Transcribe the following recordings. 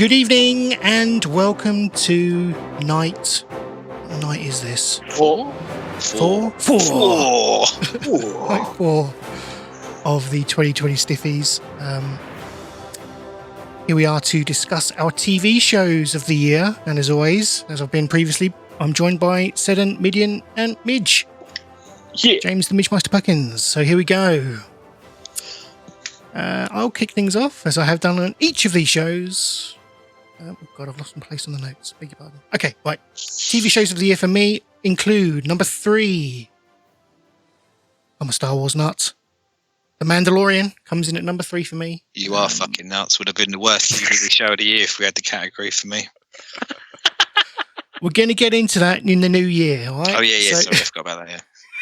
Good evening and welcome to night. What night is this? Four. Night 4 of the 2020 Stiffies. Here we are to discuss our TV shows of the year. And as always, as I've been previously, I'm joined by Seddon, Mideon and Midge. Yeah. James the Midge Master Perkins. So here we go. I'll kick things off as I have done on each of these shows. Oh God, I've lost my place on the notes. Beg your pardon. Okay, right. TV shows of the year for me include number 3. I'm a Star Wars nut. The Mandalorian comes in at number 3 for me. You are fucking nuts. Would have been the worst TV show of the year if we had the category for me. We're going to get into that in the new year, all right? Oh, yeah. Sorry, I forgot about that,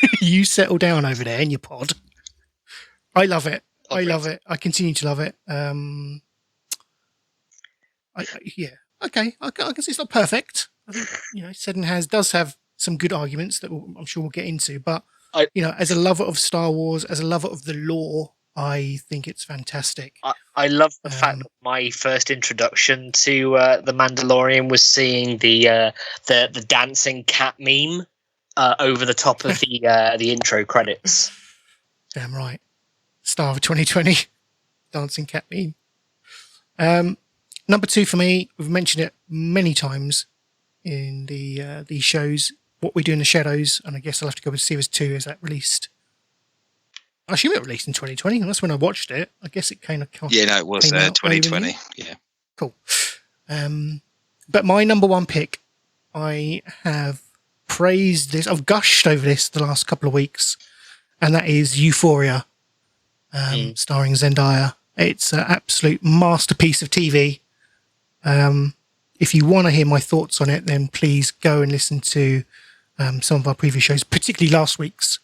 yeah. You settle down over there in your pod. I love it. Oh, I love it. I continue to love it. Yeah. Okay. I can see it's not perfect. I think, Seddon does have some good arguments that I'm sure we'll get into. But, as a lover of Star Wars, as a lover of the lore, I think it's fantastic. I love the fact that my first introduction to The Mandalorian was seeing the dancing cat meme over the top of the intro credits. Damn right. Star of 2020. Dancing cat meme. Number 2 for me, we've mentioned it many times in these shows, What We Do in the Shadows, and I guess I'll have to go with Series 2. Is that released? I assume it released in 2020, and that's when I watched it. I guess it kind of... Yeah, no, it was 2020, yeah. Cool. But my number 1 pick, I have praised this, I've gushed over this the last couple of weeks, and that is Euphoria, starring Zendaya. It's an absolute masterpiece of TV. If you want to hear my thoughts on it, then please go and listen to some of our previous shows, particularly last week's,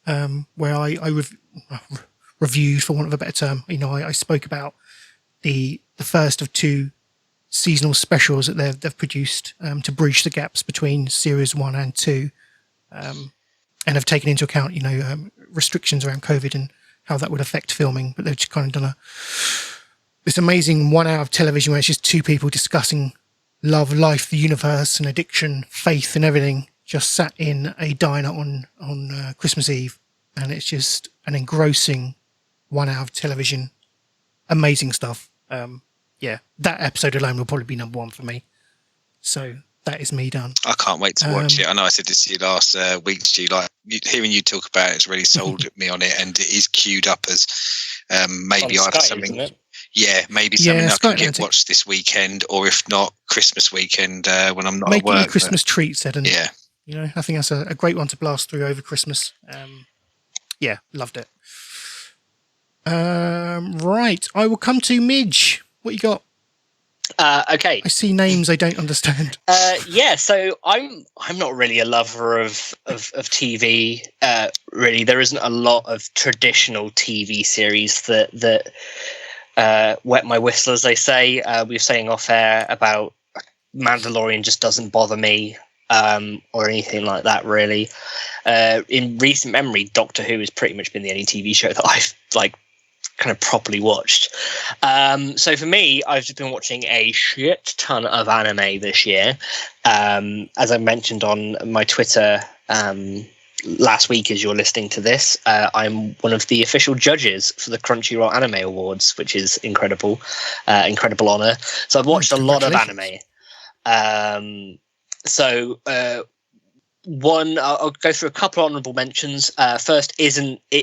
where I reviewed, for want of a better term. I spoke about the first of 2 seasonal specials that they've produced to bridge the gaps between series 1 and 2, and have taken into account restrictions around COVID and how that would affect filming. But they've just kind of done this amazing 1 hour of television where it's just 2 people discussing love, life, the universe, and addiction, faith, and everything, just sat in a diner on Christmas Eve. And it's just an engrossing 1 hour of television. Amazing stuff. That episode alone will probably be number 1 for me. So that is me done. I can't wait to watch it. I know I said this to you last week, Stu. Hearing you talk about it's really sold me on it, and it is queued up as maybe either something. Yeah, maybe something I can get watched this weekend, or if not, Christmas weekend when I'm not at work. Making a Christmas treat, said, and yeah, I think that's a great one to blast through over Christmas. Loved it. Right, I will come to Midge. What you got? Okay. I see names I don't understand. So I'm not really a lover of TV. Really, there isn't a lot of traditional TV series that wet my whistle, as they say. We were saying off air about Mandalorian just doesn't bother me, or anything like that, really. In recent memory, Doctor Who has pretty much been the only TV show that I've kind of properly watched. So for me, I've just been watching a shit ton of anime this year. As I mentioned on my Twitter last week, as you're listening to this, I'm one of the official judges for the Crunchyroll Anime Awards, which is incredible honor. So I've watched a lot of anime. One, I'll go through a couple of honourable mentions. First, it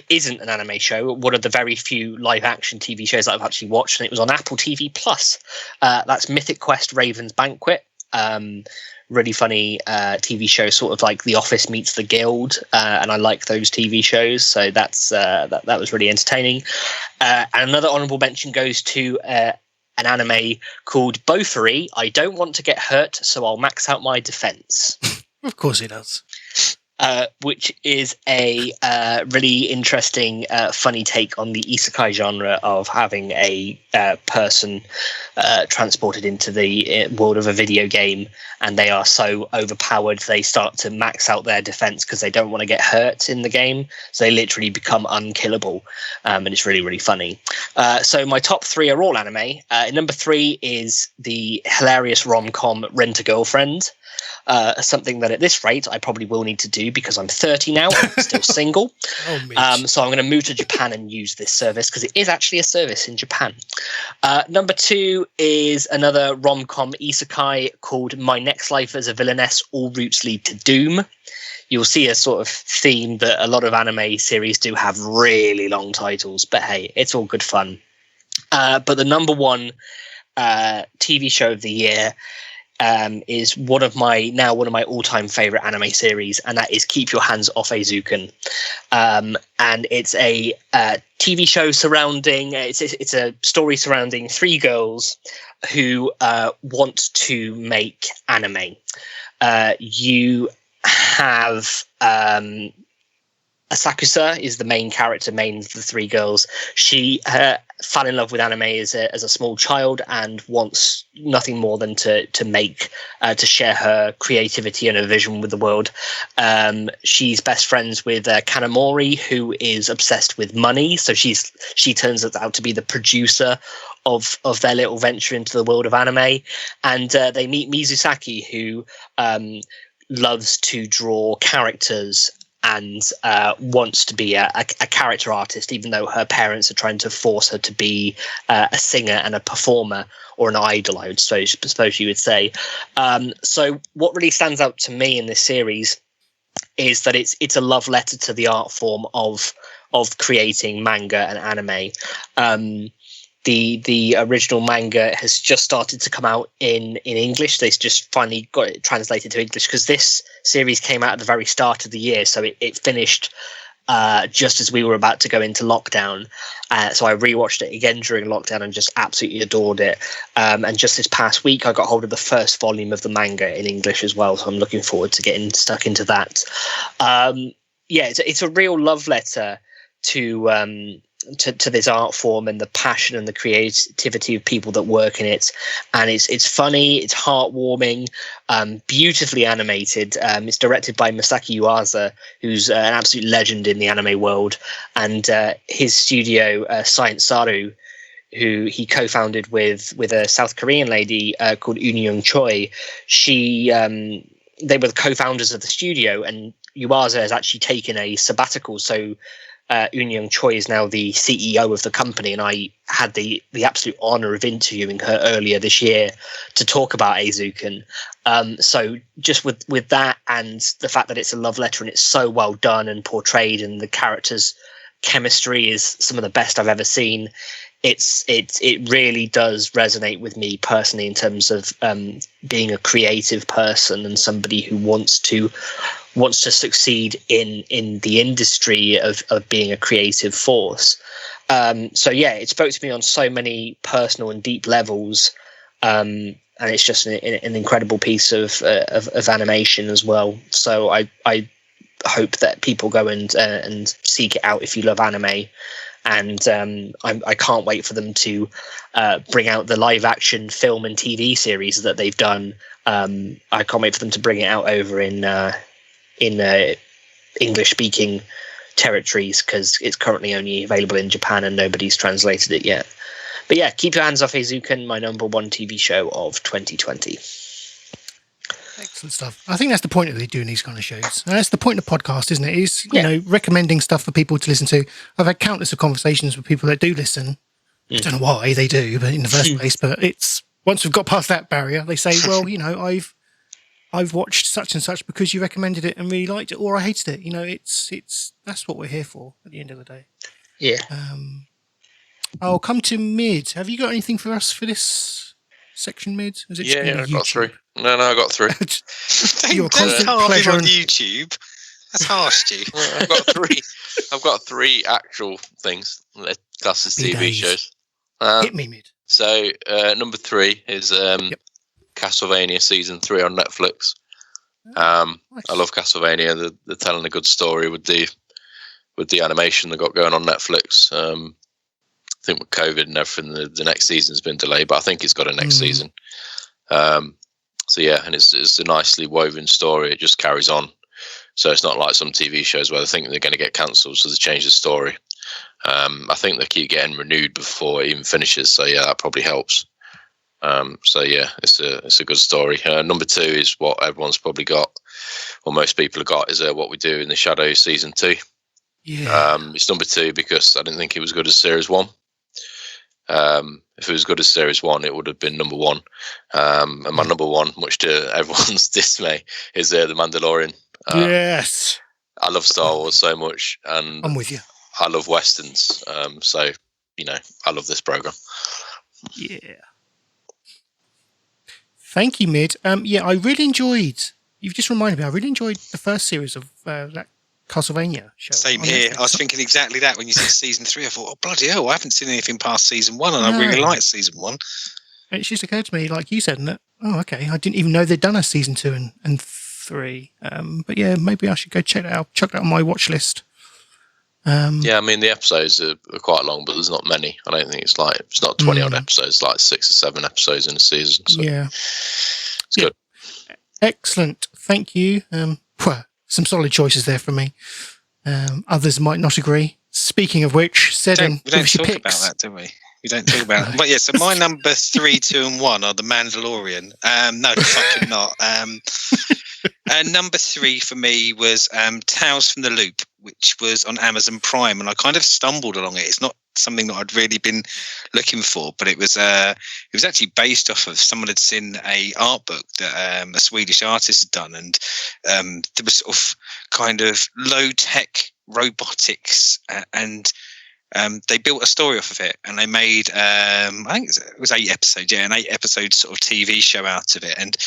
isn't an anime show. One of the very few live-action TV shows that I've actually watched, and it was on Apple TV Plus. That's Mythic Quest: Raven's Banquet. Really funny TV show, sort of like The Office meets The Guild, and I like those TV shows, so that was really entertaining. And another honourable mention goes to an anime called Bofuri. I don't want to get hurt, so I'll max out my defence. Of course it does. which is a really interesting, funny take on the isekai genre of having a person transported into the world of a video game, and they are so overpowered they start to max out their defense because they don't want to get hurt in the game, so they literally become unkillable, and it's really, really funny. So my top 3 are all anime. Number 3 is the hilarious rom-com Rent-a-Girlfriend. Something that at this rate I probably will need to do because I'm 30 now and I'm still single. So I'm going to move to Japan and use this service because it is actually a service in Japan. Number 2 is another rom-com isekai called My Next Life as a Villainess, All Routes Lead to Doom. You'll see a sort of theme that a lot of anime series do have really long titles, but hey, it's all good fun. But the number 1 TV show of the year is one of my all-time favorite anime series, and that is Keep Your Hands Off Eizouken. And it's a TV show surrounding it's a story surrounding 3 girls who want to make anime. You have Asakusa is the main character, main of the 3 girls. She fell in love with anime as a small child and wants nothing more than to make, to share her creativity and her vision with the world. She's best friends with Kanamori, who is obsessed with money. So she turns out to be the producer of their little venture into the world of anime. And they meet Mizusaki, who loves to draw characters and wants to be a character artist, even though her parents are trying to force her to be a singer and a performer, or an idol, I would suppose you would say. So what really stands out to me in this series is that it's a love letter to the art form of creating manga and anime. The original manga has just started to come out in English. They just finally got it translated to English because this series came out at the very start of the year. So it finished just as we were about to go into lockdown. So I rewatched it again during lockdown and just absolutely adored it. And just this past week, I got hold of the first volume of the manga in English as well. So I'm looking forward to getting stuck into that. It's a real love letter to this art form and the passion and the creativity of people that work in it. And it's funny, it's heartwarming, beautifully animated. It's directed by Masaki Yuasa, who's an absolute legend in the anime world, and his studio, Science Saru, who he co-founded with a South Korean lady called Eun Choi. They were the co-founders of the studio, and Yuasa has actually taken a sabbatical, so Eun Choi is now the CEO of the company, and I had the absolute honor of interviewing her earlier this year to talk about Eizouken. So just with that and the fact that it's a love letter and it's so well done and portrayed, and the characters' chemistry is some of the best I've ever seen, it really does resonate with me personally in terms of being a creative person and somebody who wants to succeed in the industry of being a creative force. It spoke to me on so many personal and deep levels, and it's just an incredible piece of animation as well. So I hope that people go and seek it out if you love anime. And I can't wait for them to bring out the live action film and TV series that they've done. I can't wait for them to bring it out over in English speaking territories, because it's currently only available in Japan and nobody's translated it yet. But yeah, Keep Your Hands Off Eizouken, my number 1 TV show of 2020. Excellent stuff. I think that's the point of doing these kind of shows. And that's the point of the podcast, isn't it? Is, you know, recommending stuff for people to listen to. I've had countless of conversations with people that do listen. I don't know why they do, but in the first place, but it's, once we've got past that barrier, they say, well, you know, I've watched such and such because you recommended it and really liked it, or I hated it. You know, it's that's what we're here for at the end of the day. Yeah. I'll come to Mid. Have you got anything for us for this section, Mid? Is it I got 3. No, I got 3. You're constant pleasure on YouTube. That's harsh, Stu. I've got 3 actual things. Classed as TV shows. Hit me, Mid. So number 3 is Castlevania season 3 on Netflix. Nice. I love Castlevania. They're telling a good story with the animation they got going on Netflix. I think with COVID and everything, the next season's been delayed, but I think it's got a next season. So yeah, and it's a nicely woven story. It just carries on. So it's not like some TV shows where they think they're going to get cancelled, so they change the story. I think they keep getting renewed before it even finishes. So yeah, that probably helps. So yeah, it's a good story. Number 2 is what everyone's probably got, or most people have got, is What We Do in the Shadows season 2. Yeah. It's number 2 because I didn't think it was good as series 1. If it was good as series 1, it would have been number 1. And my number 1, much to everyone's dismay, is The Mandalorian. Yes. I love Star Wars so much, and I'm with you. I love Westerns. So, I love this program. Yeah. Thank you, Mid. Yeah, I really enjoyed. You've just reminded me. I really enjoyed the first series of that Castlevania show. Same here. I was thinking exactly that when you said season 3. I thought, oh bloody hell, I haven't seen anything past season 1, and I really liked season 1. It just occurred to me, like you said, that okay, I didn't even know they'd done a season 2 and 3. But yeah, maybe I should go check that out. Chuck that on my watch list. Yeah, I mean the episodes are quite long, but there's not many. I don't think it's not 20 odd episodes, like 6 or 7 episodes in a season. So yeah, it's good. Excellent, thank you. Some solid choices there from me. Others might not agree. Speaking of which, Seddon, we don't talk about that, do we? We don't talk about it. But yeah, so my number 3, 2, and 1 are The Mandalorian. No, fucking not. And number 3 for me was Tales from the Loop, which was on Amazon Prime, and I kind of stumbled along it. It's not something that I'd really been looking for, but it was actually based off of someone had seen a art book that a Swedish artist had done, and there was sort of kind of low tech robotics, and they built a story off of it, and they made I think it was 8 episodes, an 8 episode sort of TV show out of it, and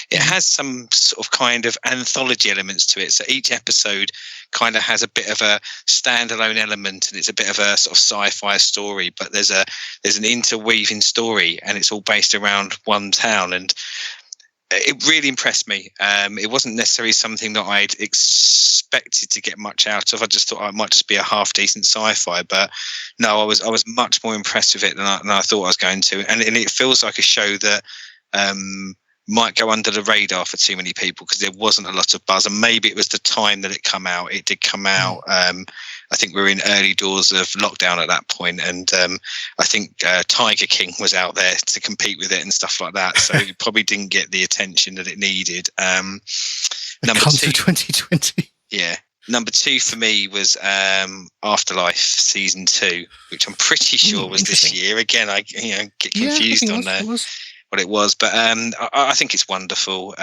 it has some sort of kind of anthology elements to it. So each episode kind of has a bit of a standalone element, and it's a bit of a sort of sci-fi story, but there's an interweaving story, and it's all based around one town, and it really impressed me. It wasn't necessarily something that I'd expected to get much out of. I just thought it might just be a half decent sci-fi, but no, I was much more impressed with it than I thought I was going to. And it feels like a show that might go under the radar for too many people because there wasn't a lot of buzz, and maybe it was the time that it come out. It did come out. I think we were in early doors of lockdown at that point, and I think Tiger King was out there to compete with it and stuff like that. So it probably didn't get the attention that it needed. Number 2, 2020. Yeah. Number 2 for me was Afterlife season 2, which I'm pretty sure was this year. Again, I get confused on what it was, but I think it's wonderful.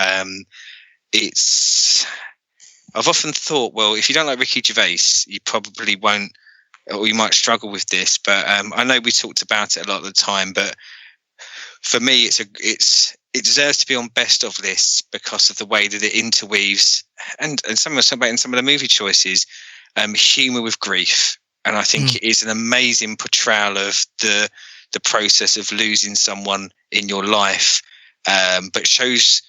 I've often thought, well, if you don't like Ricky Gervais, you probably won't, or you might struggle with this. But I know we talked about it a lot of the time, but for me, it deserves to be on best of lists because of the way that it interweaves and some of the movie choices, humour with grief, and I think it is an amazing portrayal of the process of losing someone in your life, but shows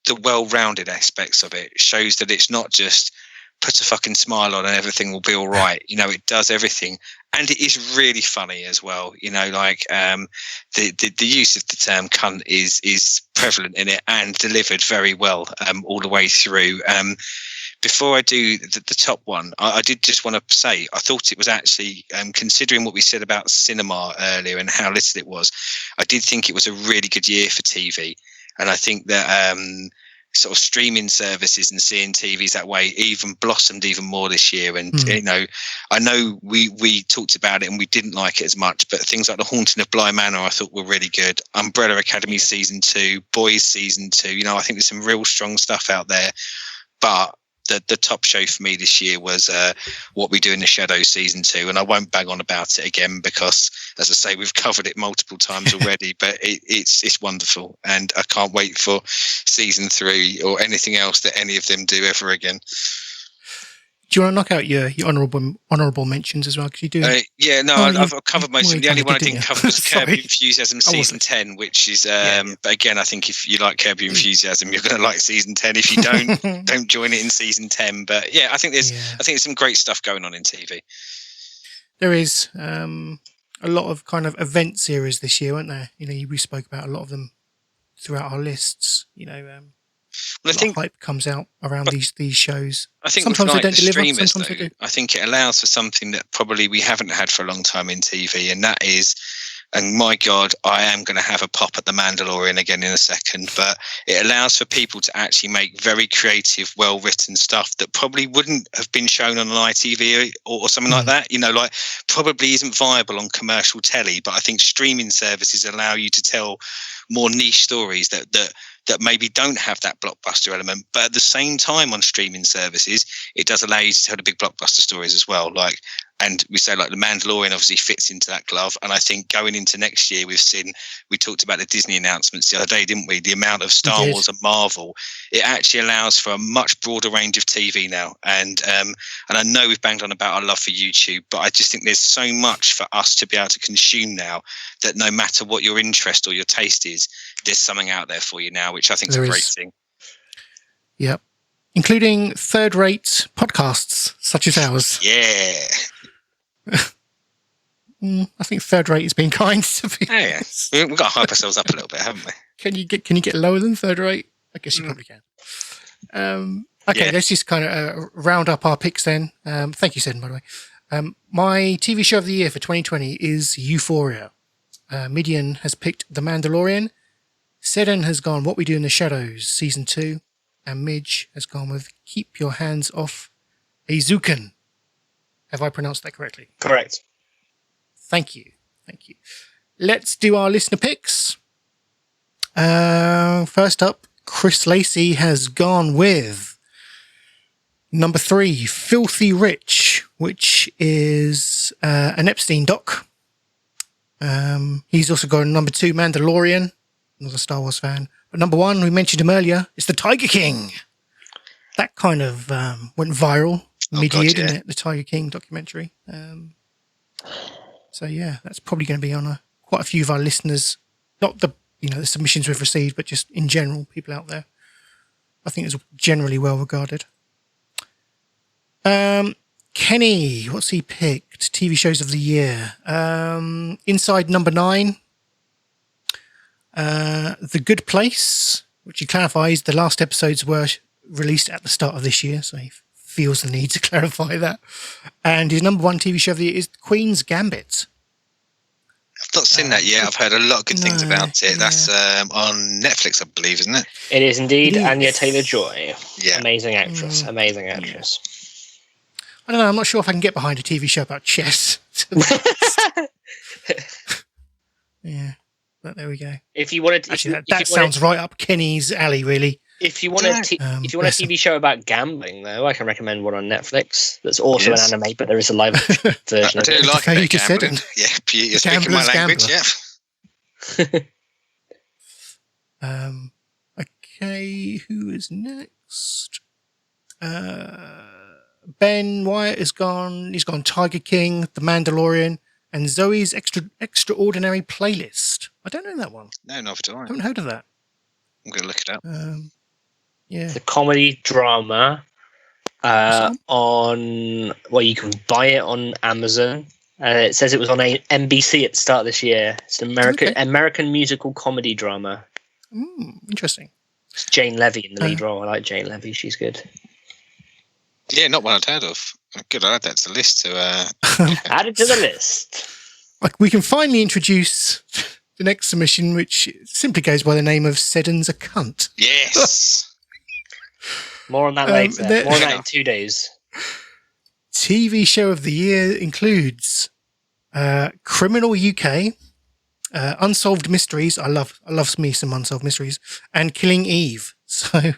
the well-rounded aspects of it. Shows that it's not just put a fucking smile on and everything will be all right. It does everything, and it is really funny as well. The use of the term cunt is prevalent in it and delivered very well all the way through. Before I do the top one, I did just want to say I thought it was actually, considering what we said about cinema earlier and how little it was, I did think it was a really good year for TV. And I think that sort of streaming services and seeing TVs that way even blossomed even more this year. And, I know we talked about it and we didn't like it as much, but things like The Haunting of Bly Manor I thought were really good. Umbrella Academy season 2, Boys season 2, I think there's some real strong stuff out there. But the top show for me this year was What We Do in the Shadows season 2, and I won't bang on about it again because, as I say, we've covered it multiple times already. But it's wonderful, and I can't wait for season 3 or anything else that any of them do ever again. you want to knock out your honourable mentions as well? Because you do. I've covered most of them. The only one I didn't cover was Curb Your Enthusiasm season 10, which is. But again, I think if you like Curb Your Enthusiasm, you're going to like season 10. If you don't, don't join it in season 10. But yeah, I think there's some great stuff going on in TV. There is a lot of kind of event series this year, weren't there? We spoke about a lot of them throughout our lists. I think hype comes out around these shows. I think sometimes they don't deliver. Sometimes they do. I think it allows for something that probably we haven't had for a long time in TV, and that is. And my God, I am going to have a pop at The Mandalorian again in a second, but it allows for people to actually make very creative, well-written stuff that probably wouldn't have been shown on an ITV or something like that. Probably isn't viable on commercial telly, but I think streaming services allow you to tell more niche stories that maybe don't have that blockbuster element, but at the same time on streaming services, it does allow you to tell the big blockbuster stories as well. And we say The Mandalorian obviously fits into that glove. And I think going into next year, we talked about the Disney announcements the other day, didn't we? The amount of Star Wars and Marvel, it actually allows for a much broader range of TV now. And I know we've banged on about our love for YouTube, but I just think there's so much for us to be able to consume now that no matter what your interest or your taste is, there's something out there for you now, which I think is a great thing. Yep. Including third-rate podcasts such as ours. Yeah. I think third rate has been kind to be honest. We've got to hype ourselves up a little bit, haven't we? Can you get lower than third rate? I guess you probably can. Let's just kind of round up our picks then. Thank you, Seddon, by the way. My TV show of the year for 2020 is Euphoria. Mideon has picked The Mandalorian. Seddon has gone What We Do in the Shadows, Season 2. And Midge has gone with Keep Your Hands Off Azuken. Have I pronounced that correctly? Correct. Thank you. Let's do our listener picks. First up, Chris Lacey has gone with number 3, Filthy Rich, which is an Epstein doc. He's also got number 2, Mandalorian, another Star Wars fan. But number 1, we mentioned him earlier, is The Tiger King. That kind of went viral mid-year, didn't it? The Tiger King documentary. So yeah, that's probably going to be on quite a few of our listeners. Not the submissions we've received, but just in general, people out there. I think it's generally well regarded. Kenny, what's he picked? TV shows of the year. Inside Number 9. The Good Place, which he clarifies the last episodes were released at the start of this year, so he feels the need to clarify that. And his number 1 TV show of the year is Queen's Gambit. I've not seen that yet. I've heard a lot of good things about it. Yeah. That's on Netflix, I believe, isn't it? It is indeed. Anya Taylor-Joy. Yeah. Amazing actress. Amazing actress. I don't know. I'm not sure if I can get behind a TV show about chess. Yeah. But there we go. If you wanted, that sounds right up Kenny's alley, really. If you want a TV show about gambling, though, I can recommend one on Netflix. That's also an anime, but there is a live version. I do like it. Gambling. Yeah, you're speaking my language. Yeah. Okay, who is next? Ben Wyatt is gone. He's gone Tiger King, The Mandalorian, and Zoe's Extraordinary Playlist. I don't know that one. No, neither do I. I haven't heard of that. I'm going to look it up. Yeah. The comedy drama you can buy it on Amazon. It says it was on NBC at the start of this year. It's an American musical comedy drama. Interesting. It's Jane Levy in the lead role. I like Jane Levy. She's good. Yeah, not one I'd heard of. Good, I'll add that to the list. Add it to the list. We can finally introduce the next submission, which simply goes by the name of Seddon's a Cunt. Yes. More on that later. More on that in 2 days. TV show of the year includes Criminal UK, Unsolved Mysteries. I love me some Unsolved Mysteries, and Killing Eve. So,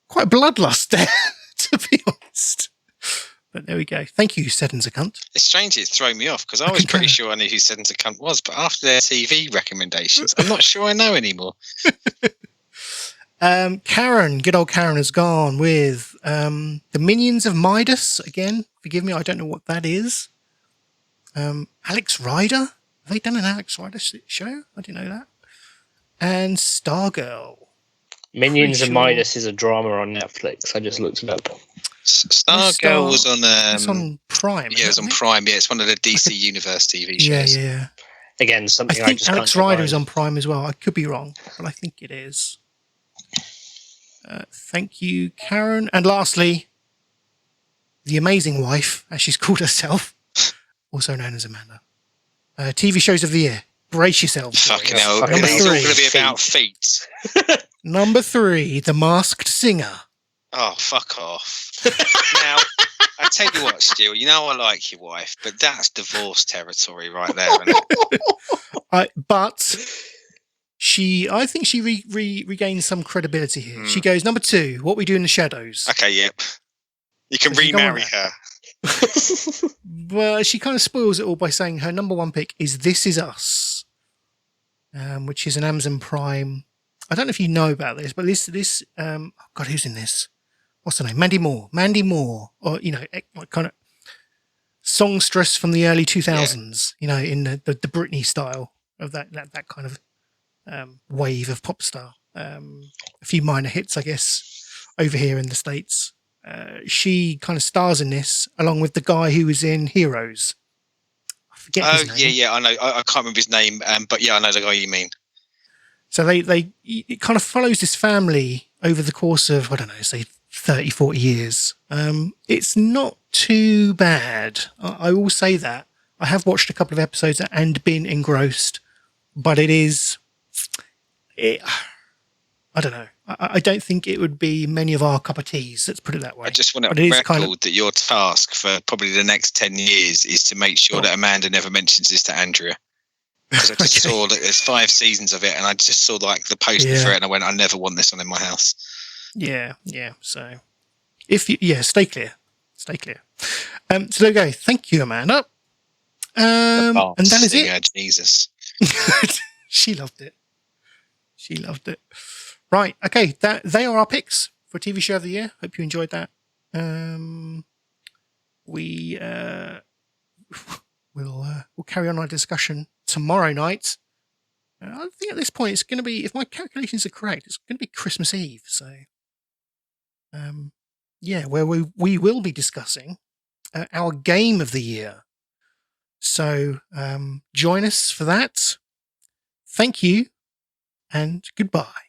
quite bloodlust there, to be honest. But there we go. Thank you, Seddon's a Cunt. It's strange it's thrown me off because I was pretty sure I knew who Seddon's a Cunt was, but after their TV recommendations, I'm not sure I know anymore. Karen, good old Karen, has gone with the Minions of Midas. Again, forgive me, I don't know what that is. Alex Rider? Have they done an Alex Rider show? I didn't know that. And Stargirl. Minions of Midas is a drama on Netflix. I just looked it up. Stargirl was on. It's on Prime. Yeah, it was on Prime. Yeah, it's one of the DC Universe TV shows. Yeah. Again, something I think just Alex Rider is on Prime as well. I could be wrong, but I think it is. Thank you, Karen. And lastly, the amazing wife, as she's called herself, also known as Amanda. TV shows of the year. Brace yourselves. Fucking hell. It's all going to be about feet. Number 3, The Masked Singer. Oh, fuck off. Now, I tell you what, Stu, you know I like your wife, but that's divorce territory right there, isn't it? But I think she regains some credibility here. She goes, number 2, What We Do in the Shadows. Okay, yep. You can remarry her. Well, she kind of spoils it all by saying her number 1 pick is This Is Us, which is an Amazon Prime. I don't know if you know about this, but this oh God, who's in this? What's her name? Mandy Moore, or like kind of songstress from the early 2000s. Yeah. In the Britney style of that kind of wave of pop star. A few minor hits, I guess, over here in the States. She kind of stars in this along with the guy who was in Heroes. I forget his name. Yeah, I know. I can't remember his name, but yeah, I know the guy you mean. So it kind of follows this family over the course of, I don't know, say 30, 40 years. It's not too bad. I will say that. I have watched a couple of episodes and been engrossed, but I don't know. I don't think it would be many of our cup of teas. Let's put it that way. I just want to record that your task for probably the next 10 years is to make sure that Amanda never mentions this to Andrea. Because I just saw that there's 5 seasons of it, and I just saw like the poster for it, and I went, I never want this on in my house. Yeah. So, stay clear. So there we go. Thank you, Amanda. And that is it. Jesus. She loved it. Right. Okay. They are our picks for TV Show of the Year. Hope you enjoyed that. We'll carry on our discussion tomorrow night. I think at this point it's going to be, if my calculations are correct, it's going to be Christmas Eve. So, where we will be discussing our game of the year. So, join us for that. Thank you and goodbye.